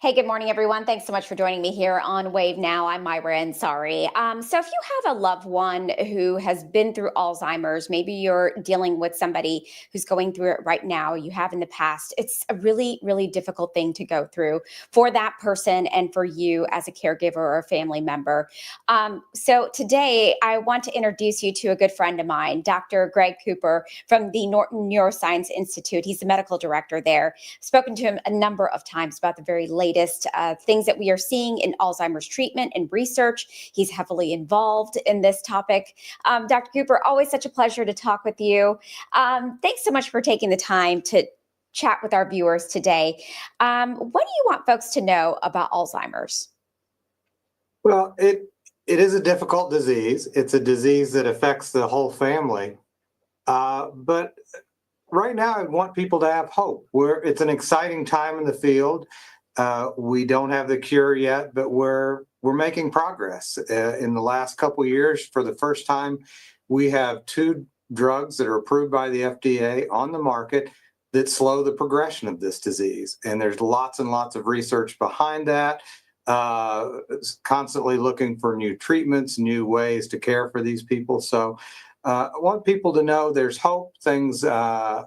Hey, good morning, everyone. Thanks so much for joining me here on Wave Now. I'm Myra Ansari. So, if you have a loved one who has been through Alzheimer's, maybe you're dealing with somebody who's going through it right now, you have in the past, it's a really, really difficult thing to go through for that person and for you as a caregiver or a family member. So, today I want to introduce you to a good friend of mine, Dr. Greg Cooper from the Norton Neuroscience Institute. He's the medical director there. Spoken to him a number of times about the very latest things that we are seeing in Alzheimer's treatment and research. He's heavily involved in this topic. Dr. Cooper, always such a pleasure to talk with you. Thanks so much for taking the time to chat with our viewers today. What do you want folks to know about Alzheimer's? Well, it is a difficult disease. It's a disease that affects the whole family. But right now, I want people to have hope. It's an exciting time in the field. We don't have the cure yet, but we're making progress. In the last couple of years, for the first time, we have two drugs that are approved by the FDA on the market that slow the progression of this disease. And there's lots and lots of research behind that, constantly looking for new treatments, new ways to care for these people. So I want people to know there's hope, things are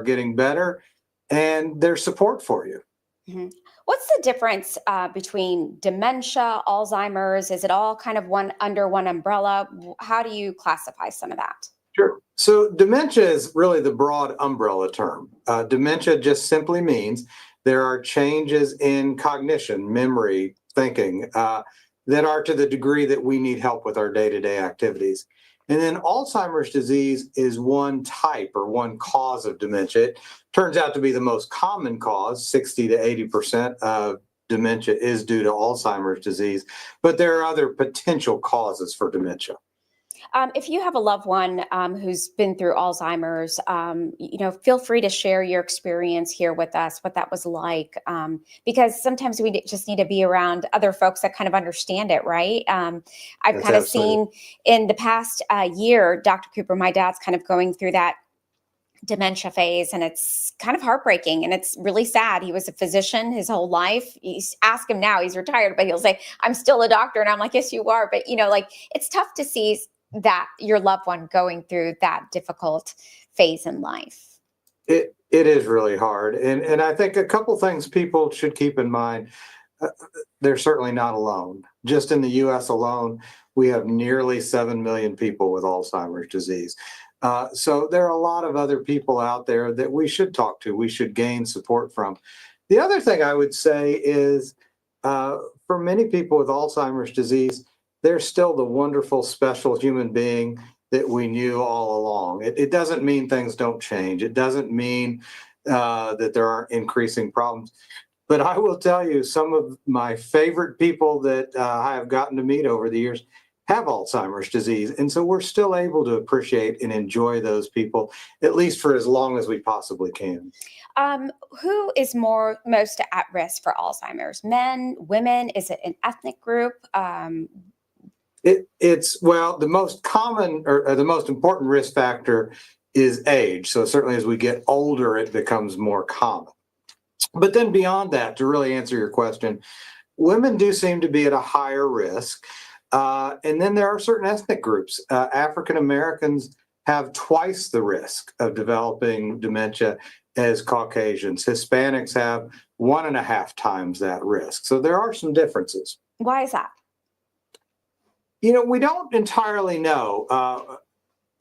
getting better, and there's support for you. Mm-hmm. What's the difference between dementia, Alzheimer's? Is it all kind of under one umbrella? How do you classify some of that? Sure. So dementia is really the broad umbrella term. Dementia just simply means there are changes in cognition, memory, thinking that are to the degree that we need help with our day-to-day activities. And then Alzheimer's disease is one type or one cause of dementia. It turns out to be the most common cause. 60 to 80% of dementia is due to Alzheimer's disease, but there are other potential causes for dementia. If you have a loved one who's been through Alzheimer's, feel free to share your experience here with us, what that was like, because sometimes we just need to be around other folks that kind of understand it, right? I've kind of seen in the past year, Dr. Cooper, my dad's kind of going through that dementia phase, and it's kind of heartbreaking and it's really sad. He was a physician his whole life. Ask him now, he's retired, but he'll say, I'm still a doctor. And I'm like, yes, you are. But, it's tough to see that your loved one going through that difficult phase in life. It is really hard. And I think a couple things people should keep in mind. They're certainly not alone. Just in the US alone, we have nearly 7 million people with Alzheimer's disease. So there are a lot of other people out there that we should talk to, we should gain support from. The other thing I would say is for many people with Alzheimer's disease, they're still the wonderful, special human being that we knew all along. It doesn't mean things don't change. It doesn't mean that there aren't increasing problems. But I will tell you, some of my favorite people that I have gotten to meet over the years have Alzheimer's disease. And so we're still able to appreciate and enjoy those people, at least for as long as we possibly can. Who is most at risk for Alzheimer's? Men, women? Is it an ethnic group? Well, the most common or the most important risk factor is age. So certainly as we get older, it becomes more common. But then beyond that, to really answer your question, women do seem to be at a higher risk. And then there are certain ethnic groups. African Americans have twice the risk of developing dementia as Caucasians. Hispanics have 1.5 times that risk. So there are some differences. Why is that? We don't entirely know.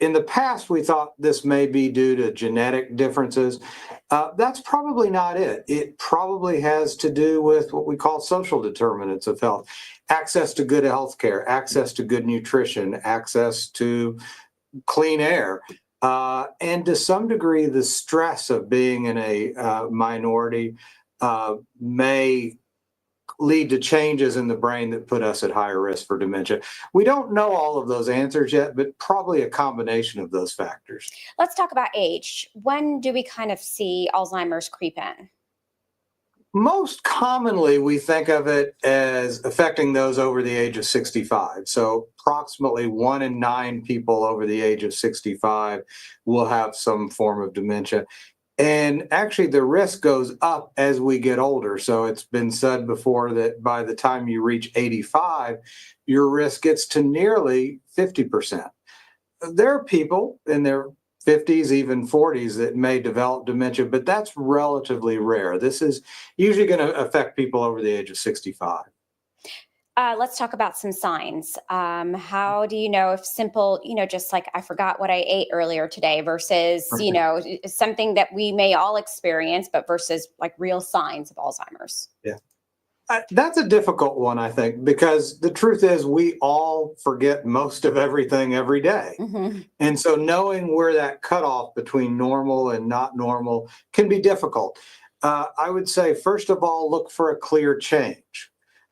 In the past, we thought this may be due to genetic differences. That's probably not it. It probably has to do with what we call social determinants of health. Access to good health care, access to good nutrition, access to clean air, and to some degree, the stress of being in a minority may lead to changes in the brain that put us at higher risk for dementia. We don't know all of those answers yet, but probably a combination of those factors. Let's talk about age. When do we kind of see Alzheimer's creep in? Most commonly, we think of it as affecting those over the age of 65. So approximately 1 in 9 people over the age of 65 will have some form of dementia. And actually, the risk goes up as we get older. So it's been said before that by the time you reach 85, your risk gets to nearly 50%. There are people in their 50s, even 40s, that may develop dementia, but that's relatively rare. This is usually going to affect people over the age of 65. Let's talk about some signs. How do you know if simple, just like I forgot what I ate earlier today versus, something that we may all experience, but versus like real signs of Alzheimer's? Yeah. That's a difficult one, I think, because the truth is we all forget most of everything every day. Hmm. And so knowing where that cutoff between normal and not normal can be difficult. I would say, first of all, look for a clear change.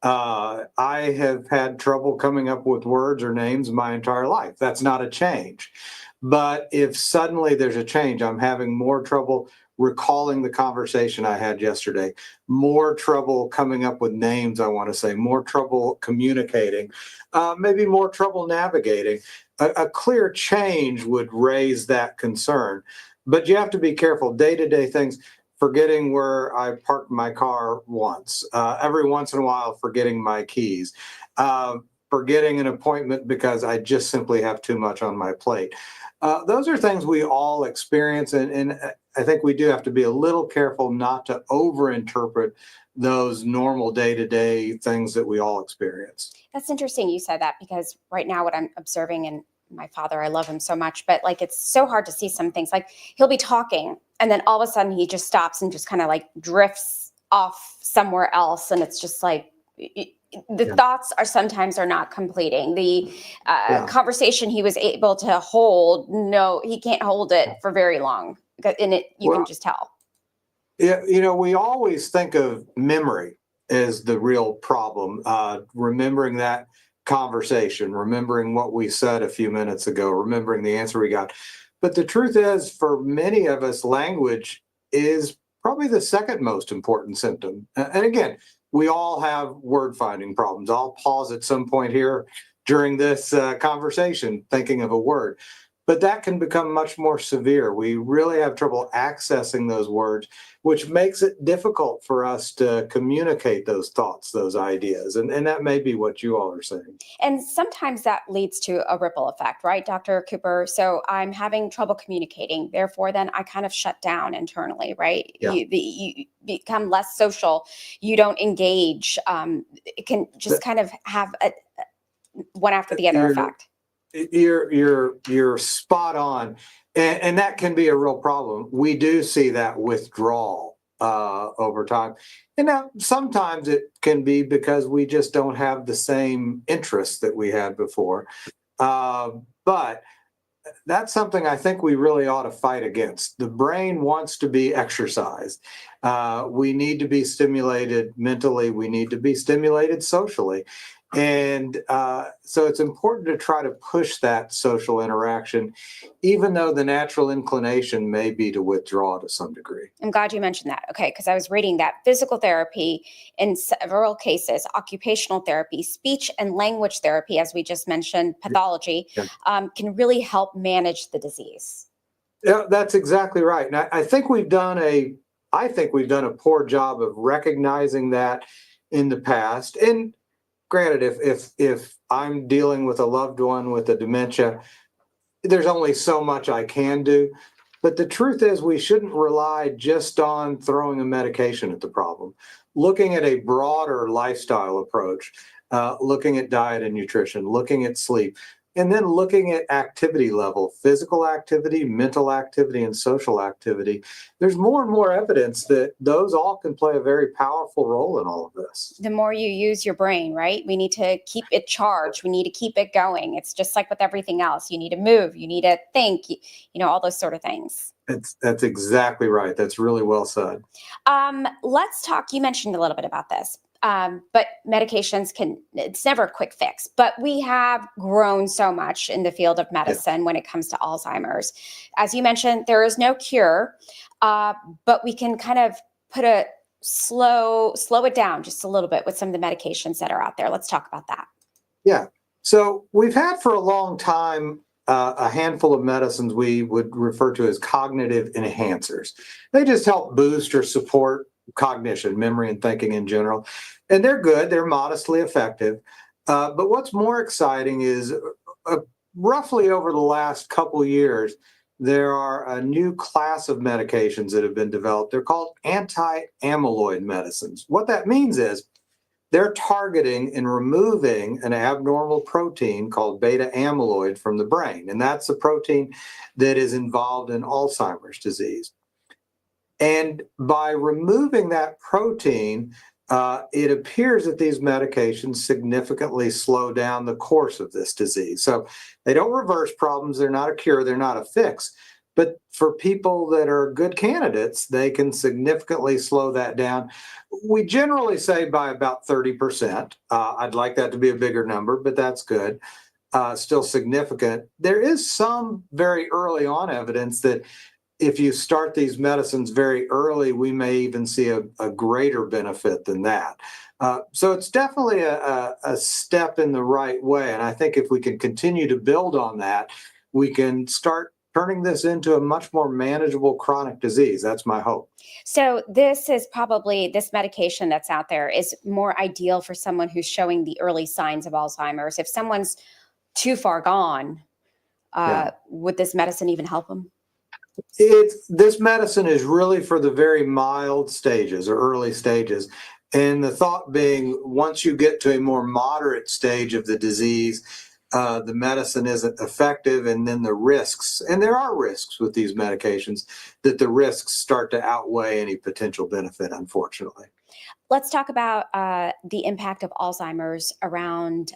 I have had trouble coming up with words or names my entire life. That's not a change. But if suddenly there's a change, I'm having more trouble recalling the conversation I had yesterday, more trouble coming up with names, I want to say, more trouble communicating, maybe more trouble navigating. A clear change would raise that concern. But you have to be careful. Day to day things, forgetting where I parked my car once, every once in a while, forgetting my keys, forgetting an appointment because I just simply have too much on my plate. Those are things we all experience, and I think we do have to be a little careful not to overinterpret those normal day to day things that we all experience. That's interesting you said that because right now what I'm observing, and my father, I love him so much, but like it's so hard to see some things. Like he'll be talking and then all of a sudden he just stops and just kind of like drifts off somewhere else. And it's just like the Yeah. thoughts are sometimes are not completing. The Yeah. conversation he was able to hold, no, he can't hold it for very long. And it, you can Well, just tell. yeah, we always think of memory as the real problem. Remembering that conversation, remembering what we said a few minutes ago, remembering the answer we got. But the truth is, for many of us, language is probably the second most important symptom. And again, we all have word finding problems. I'll pause at some point here during this conversation thinking of a word. But that can become much more severe. We really have trouble accessing those words, which makes it difficult for us to communicate those thoughts, those ideas. And that may be what you all are saying. And sometimes that leads to a ripple effect, right, Dr. Cooper? So I'm having trouble communicating. Therefore, then I kind of shut down internally, right? Yeah. You become less social. You don't engage. It can just That- kind of have a one after the other You're effect. you're spot on, and that can be a real problem. We do see that withdrawal over time, and now sometimes it can be because we just don't have the same interests that we had before. But that's something I think we really ought to fight against. The brain wants to be exercised. We need to be stimulated mentally. We need to be stimulated socially. And so it's important to try to push that social interaction, even though the natural inclination may be to withdraw to some degree. I'm glad you mentioned that. Okay, because I was reading that physical therapy in several cases, occupational therapy, speech and language therapy, as we just mentioned, pathology, Yeah. can really help manage the disease. Yeah, that's exactly right. And I think we've done a poor job of recognizing that in the past. And granted, if I'm dealing with a loved one with a dementia, there's only so much I can do. But the truth is, we shouldn't rely just on throwing a medication at the problem. Looking at a broader lifestyle approach, looking at diet and nutrition, looking at sleep, and then looking at activity level, physical activity, mental activity, and social activity. There's more and more evidence that those all can play a very powerful role in all of this. The more you use your brain, right? We need to keep it charged. We need to keep it going. It's just like with everything else. You need to move, you need to think, all those sort of things. That's exactly right. That's really well said. Let's talk. You mentioned a little bit about this, but medications it's never a quick fix, but we have grown so much in the field of Yeah. medicine when it comes to Alzheimer's. As you mentioned, there is no cure, but we can kind of put a slow it down just a little bit with some of the medications that are out there. Let's talk about that. Yeah. So we've had for a long time a handful of medicines we would refer to as cognitive enhancers. They just help boost or support cognition, memory, and thinking in general. And they're good, they're modestly effective. But what's more exciting is uh, roughly over the last couple years, there are a new class of medications that have been developed. They're called anti amyloid medicines. What that means is they're targeting and removing an abnormal protein called beta amyloid from the brain. And that's the protein that is involved in Alzheimer's disease. And by removing that protein, it appears that these medications significantly slow down the course of this disease. So they don't reverse problems, they're not a cure, they're not a fix. But for people that are good candidates, they can significantly slow that down. We generally say by about 30%. I'd like that to be a bigger number, but that's good. Still significant. There is some very early on evidence that if you start these medicines very early, we may even see a greater benefit than that. So it's definitely a step in the right way. And I think if we can continue to build on that, we can start turning this into a much more manageable chronic disease. That's my hope. So this is probably this medication that's out there is more ideal for someone who's showing the early signs of Alzheimer's. If someone's too far gone, Yeah. would this medicine even help them? This medicine is really for the very mild stages or early stages. And the thought being, once you get to a more moderate stage of the disease, the medicine isn't effective, and then the risks, and there are risks with these medications, that the risks start to outweigh any potential benefit, unfortunately. Let's talk about the impact of Alzheimer's around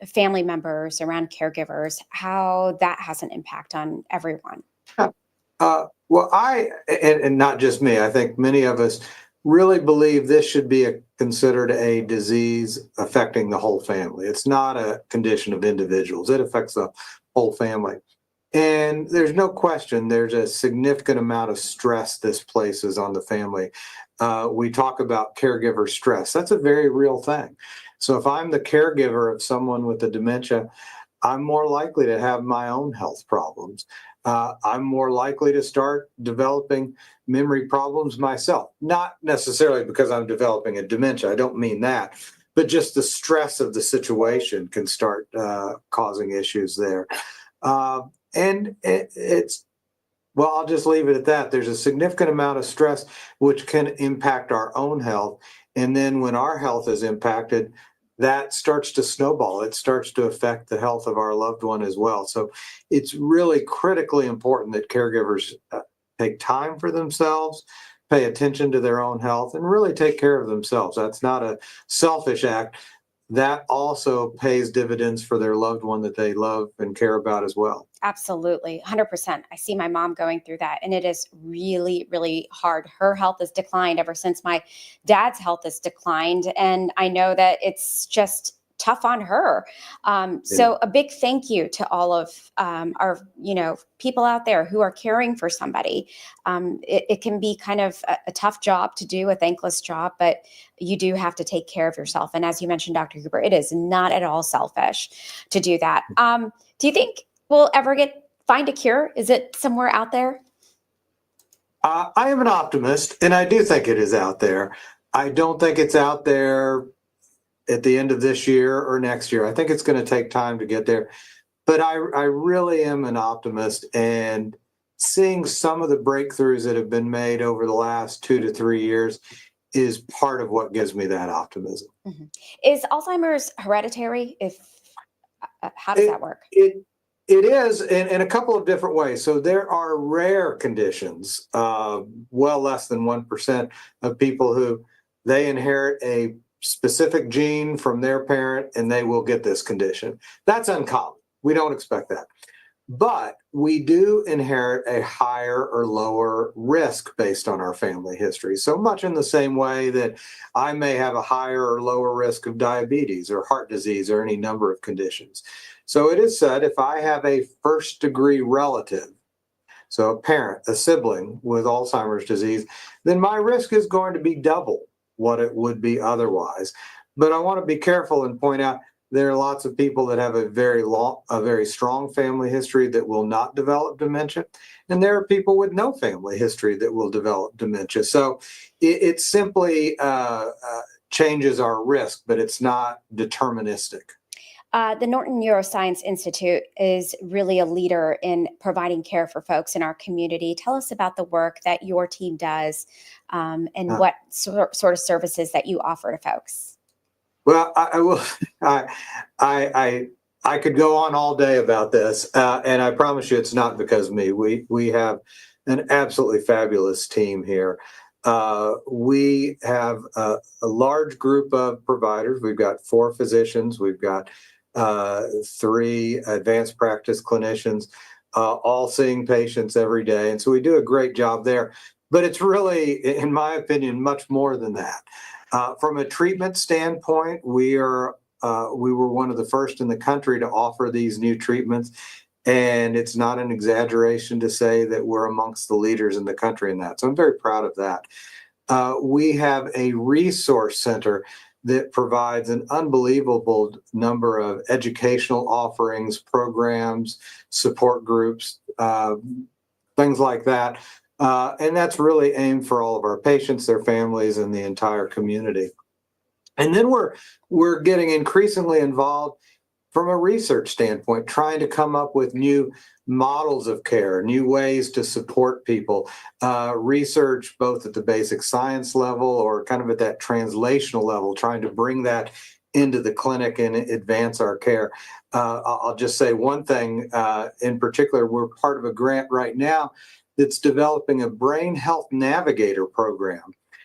family members, around caregivers, how that has an impact on everyone. Yeah. Well, and not just me, I think many of us really believe this should be considered a disease affecting the whole family. It's not a condition of individuals, it affects the whole family. And there's no question there's a significant amount of stress this places on the family. We talk about caregiver stress. That's a very real thing. So if I'm the caregiver of someone with a dementia, I'm more likely to have my own health problems. I'm more likely to start developing memory problems myself. Not necessarily because I'm developing a dementia, I don't mean that, but just the stress of the situation can start causing issues there. And it's, well, I'll just leave it at that. There's a significant amount of stress which can impact our own health. And then when our health is impacted, that starts to snowball. It starts to affect the health of our loved one as well. So it's really critically important that caregivers take time for themselves, pay attention to their own health, and really take care of themselves. That's not a selfish act. That also pays dividends for their loved one that they love and care about as well. Absolutely, 100%. I see my mom going through that, and it is really, really hard. Her health has declined ever since my dad's health has declined, and I know that it's just tough on her. Yeah. So a big thank you to all of our, people out there who are caring for somebody. It can be kind of a tough job to do, a thankless job, but you do have to take care of yourself. And as you mentioned, Dr. Cooper, it is not at all selfish to do that. Do you think we'll ever find a cure? Is it somewhere out there? I am an optimist, and I do think it is out there. I don't think it's out there at the end of this year or next year. I think it's going to take time to get there. But I really am an optimist, and seeing some of the breakthroughs that have been made over the last 2 to 3 years is part of what gives me that optimism. Mhm. Is Alzheimer's hereditary? If How does It, that work? it it is in a couple of different ways. So there are rare conditions, well less than 1% of people who they inherit a specific gene from their parent and they will get this condition. That's uncommon. We don't expect that. But we do inherit a higher or lower risk based on our family history. So much in the same way that I may have a higher or lower risk of diabetes or heart disease or any number of conditions. So it is said if I have a first degree relative, so a parent, a sibling with Alzheimer's disease, then my risk is going to be double what it would be otherwise. But I want to be careful and point out There are lots of people that have a very strong family history that will not develop dementia, and there are people with no family history that will develop dementia. So it simply changes our risk, but it's not deterministic. The Norton Neuroscience Institute is really a leader in providing care for folks in our community. Tell us about the work that your team does, and Uh, what sort of services that you offer to folks. well, I will. I, I, I could go on all day about this, and I promise you, it's not because of me. We have an absolutely fabulous team here. We have a large group of providers. We've got 4 physicians. We've got 3 advanced practice clinicians, all seeing patients every day, and so we do a great job there. But it's really, in my opinion, much more than that. From a treatment standpoint, we were one of the first in the country to offer these new treatments, and it's not an exaggeration to say that we're amongst the leaders in the country in that. So I'm very proud of that. We have a resource center that provides an unbelievable number of educational offerings, programs, support groups, things like that. And that's really aimed for all of our patients, their families, and the entire community. And then we're getting increasingly involved from a research standpoint, trying to come up with new models of care, new ways to support people, research both at the basic science level or kind of at that translational level, trying to bring that into the clinic and advance our care. I'll just say one thing in particular. We're part of a grant right now that's developing a brain health navigator program.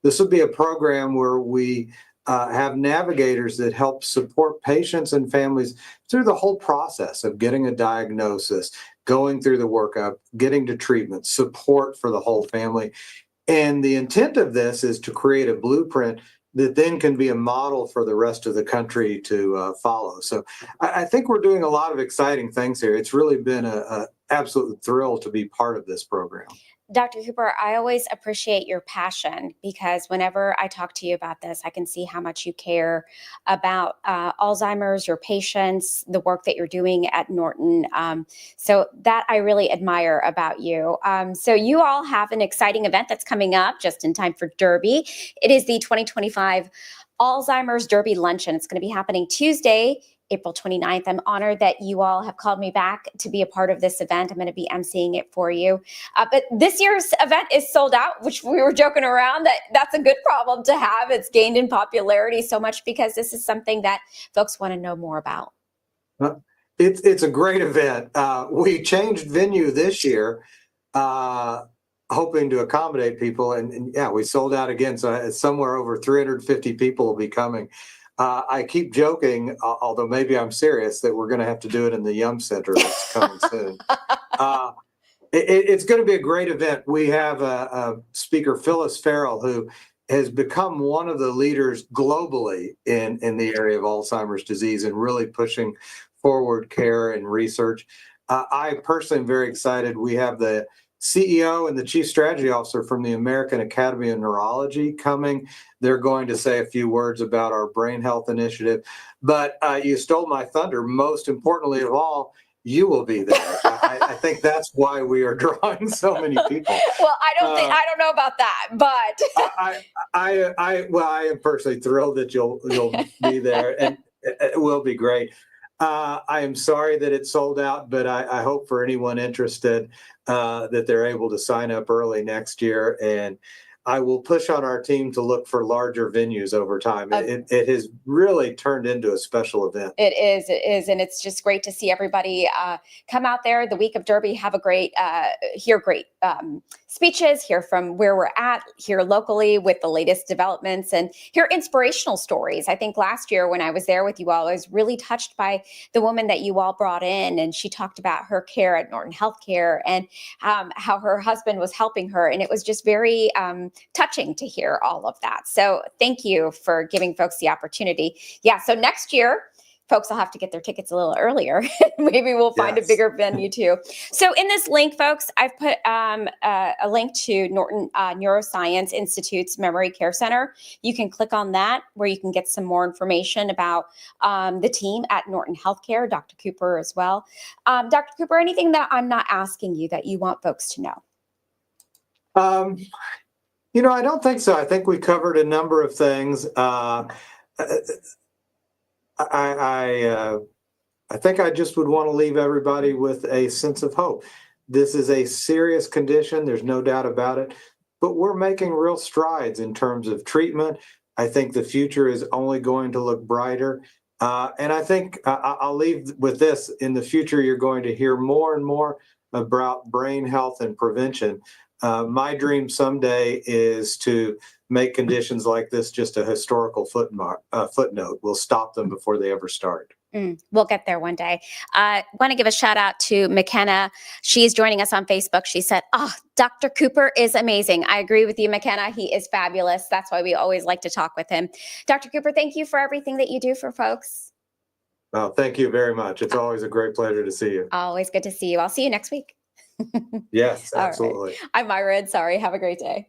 This would be a program where we have navigators that help support patients and families through the whole process of getting a diagnosis, going through the workup, getting to treatment, support for the whole family. And the intent of this is to create a blueprint that then can be a model for the rest of the country to follow. So I think we're doing a lot of exciting things here. It's really been a absolute thrill to be part of this program. Dr. Cooper, I always appreciate your passion, because whenever I talk to you about this, I can see how much you care about Alzheimer's, your patients, the work that you're doing at Norton. So that I really admire about you. So you all have an exciting event that's coming up just in time for Derby. It is the 2025 Alzheimer's Derby Luncheon. It's going to be happening Tuesday, April 29th. I'm honored that you all have called me back to be a part of this event. I'm going to be emceeing it for you. But this year's event is sold out, which we were joking around that that's a good problem to have. It's gained in popularity so much because this is something that folks want to know more about. Uh, it's a great event. We changed venue this year, uh, hoping to accommodate people, and yeah, we sold out again. So it's somewhere over 350 people will be coming. I keep joking, although maybe I'm serious, that we're going to have to do it in the Yum Center that's coming soon. Uh, it's going to be a great event. We have a speaker, Phyllis Farrell, who has become one of the leaders globally in the area of Alzheimer's disease and really pushing forward care and research. I personally am very excited. We have the CEO and the Chief Strategy Officer from the American Academy of Neurology coming. They're going to say a few words about our brain health initiative. But you stole my thunder. Most importantly of all, you will be there. I think that's why we are drawing so many people. Well, I don't know about that, but Well, I am personally thrilled that you'll be there, and it will be great. I am sorry that it sold out, but I hope for anyone interested that they're able to sign up early next year. And I will push on our team to look for larger venues over time. It has really turned into a special event. it is, and it's just great to see everybody come out there the week of Derby, have a great, hear great speeches, hear from where we're at here locally with the latest developments, and hear inspirational stories. I think last year when I was there with you all, I was really touched by the woman that you all brought in, and she talked about her care at Norton Healthcare and how her husband was helping her, and it was just very touching to hear all of that. So thank you for giving folks the opportunity. Yeah, so next year, folks will have to get their tickets a little earlier. Maybe we'll find a Yes. bigger venue too. So in this link, folks, I've put a link to Norton Neuroscience Institute's Memory Care Center. You can click on that where you can get some more information about the team at Norton Healthcare, Dr. Cooper as well. Dr. Cooper, anything that I'm not asking you that you want folks to know? I don't think so. I think we covered a number of things. I think I just would want to leave everybody with a sense of hope. This is a serious condition. There's no doubt about it, but we're making real strides in terms of treatment. I think the future is only going to look brighter. And I think I'll leave with this. In the future, you're going to hear more and more about brain health and prevention. My dream someday is to make conditions like this just a historical footnote. We'll stop them before they ever start. We'll get there one day. I want to give a shout out to McKenna. She's joining us on Facebook. She said, Dr. Cooper is amazing. I agree with you, McKenna. He is fabulous. That's why we always like to talk with him. Dr. Cooper, thank you for everything that you do for folks. Well, thank you very much. It's always a great pleasure to see you. Always good to see you. I'll see you next week. Yes, All right. absolutely. I'm Myra. Sorry. Have a great day.